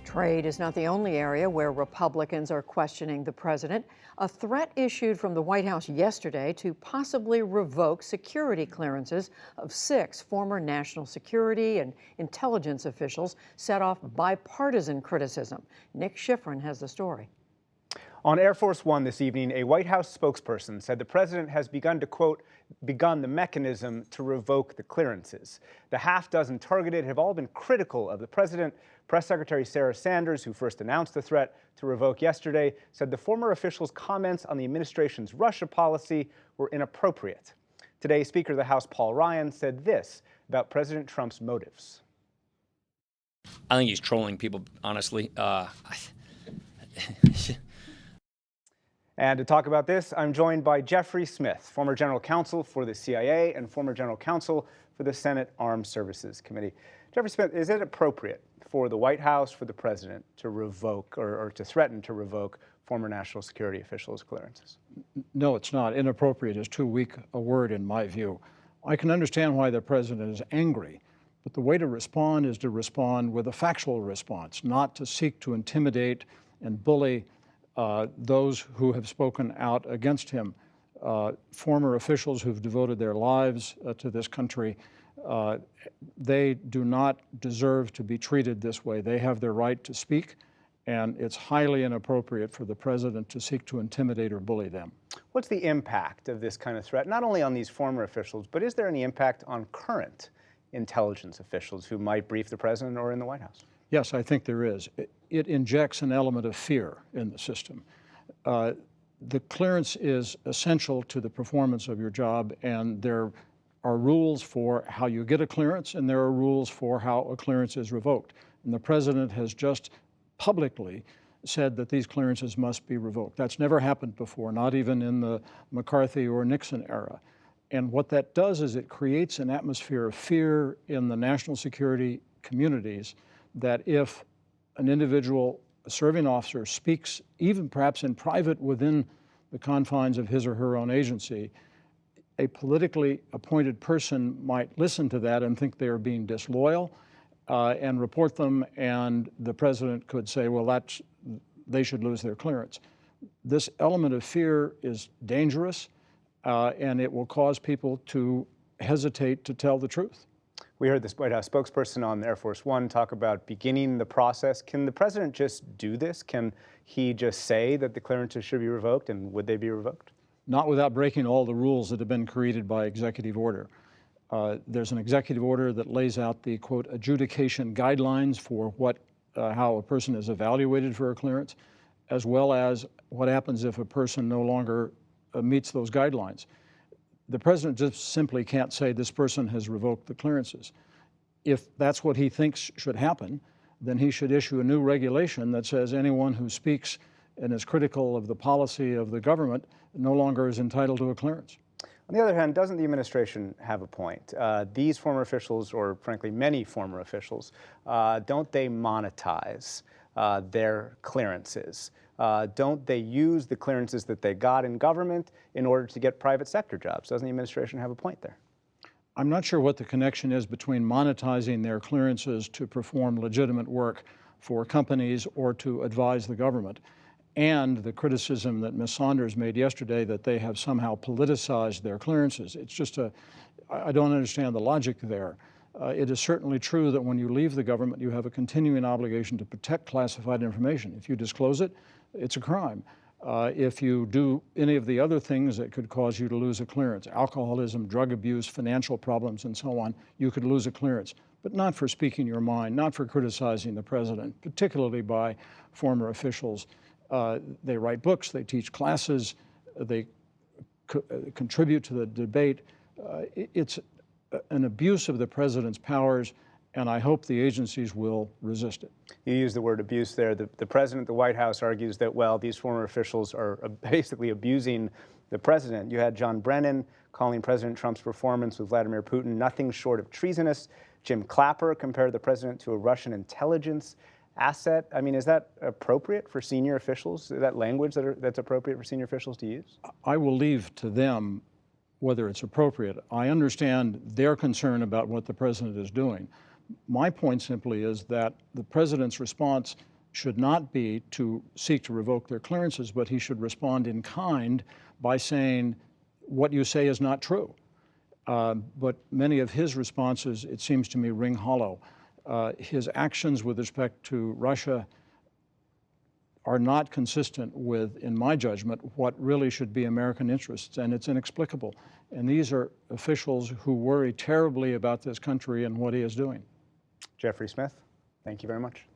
Trade is not the only area where Republicans are questioning the president. A threat issued from the White House yesterday to possibly revoke security clearances of 6 former national security and intelligence officials set off bipartisan criticism. Nick Schifrin has the story. On Air Force One this evening, a White House spokesperson said the president has begun the mechanism to revoke the clearances. The half dozen targeted have all been critical of the president. Press Secretary Sarah Sanders, who first announced the threat to revoke yesterday, said the former official's comments on the administration's Russia policy were inappropriate. Today, Speaker of the House Paul Ryan said this about President Trump's motives. I think he's trolling people, honestly. And to talk about this, I'm joined by Jeffrey Smith, former general counsel for the CIA and former general counsel for the Senate Armed Services Committee. Jeffrey Smith, is it appropriate for the White House, for the president, to revoke or to threaten to revoke former national security officials' clearances? No, it's not. Inappropriate is too weak a word in my view. I can understand why the president is angry, but the way to respond is to respond with a factual response, not to seek to intimidate and bully those who have spoken out against him. Former officials who've devoted their lives to this country, they do not deserve to be treated this way. They have their right to speak, and it's highly inappropriate for the president to seek to intimidate or bully them. What's the impact of this kind of threat, not only on these former officials, but is there any impact on current intelligence officials who might brief the president or in the White House? Yes, I think there is. It injects an element of fear in the system. The clearance is essential to the performance of your job, and there are rules for how you get a clearance, and there are rules for how a clearance is revoked. And the president has just publicly said that these clearances must be revoked. That's never happened before, not even in the McCarthy or Nixon era. And what that does is it creates an atmosphere of fear in the national security communities that if an individual, a serving officer, speaks, even perhaps in private within the confines of his or her own agency, a politically appointed person might listen to that and think they are being disloyal and report them, and the president could say, well, they should lose their clearance. This element of fear is dangerous, and it will cause people to hesitate to tell the truth. We heard this White House spokesperson on Air Force One talk about beginning the process. Can the president just do this? Can he just say that the clearances should be revoked, and would they be revoked? Not without breaking all the rules that have been created by executive order. There's an executive order that lays out the, quote, adjudication guidelines for how a person is evaluated for a clearance, as well as what happens if a person no longer meets those guidelines. The president just simply can't say this person has revoked the clearances. If that's what he thinks should happen, then he should issue a new regulation that says anyone who speaks and is critical of the policy of the government no longer is entitled to a clearance. On the other hand, doesn't the administration have a point? These former officials, or frankly many former officials, don't they monetize their clearances? Don't they use the clearances that they got in government in order to get private sector jobs? Doesn't the administration have a point there? I'm not sure what the connection is between monetizing their clearances to perform legitimate work for companies or to advise the government, and the criticism that Ms. Saunders made yesterday that they have somehow politicized their clearances. It's just I don't understand the logic there. It is certainly true that when you leave the government, you have a continuing obligation to protect classified information. If you disclose it, it's a crime. If you do any of the other things that could cause you to lose a clearance, alcoholism, drug abuse, financial problems, and so on, you could lose a clearance. But not for speaking your mind, not for criticizing the president, particularly by former officials. They write books, they teach classes, they contribute to the debate. It's an abuse of the president's powers, and I hope the agencies will resist it. You use the word abuse there. The president, the White House argues that, well, these former officials are basically abusing the president. You had John Brennan calling President Trump's performance with Vladimir Putin nothing short of treasonous. Jim Clapper compared the president to a Russian intelligence asset. I mean, is that appropriate for senior officials? Is that language that's appropriate for senior officials to use? I will leave to them whether it's appropriate. I understand their concern about what the president is doing. My point simply is that the president's response should not be to seek to revoke their clearances, but he should respond in kind by saying, what you say is not true. But many of his responses, it seems to me, ring hollow. His actions with respect to Russia are not consistent with, in my judgment, what really should be American interests, and it's inexplicable. And these are officials who worry terribly about this country and what he is doing. Jeffrey Smith, thank you very much.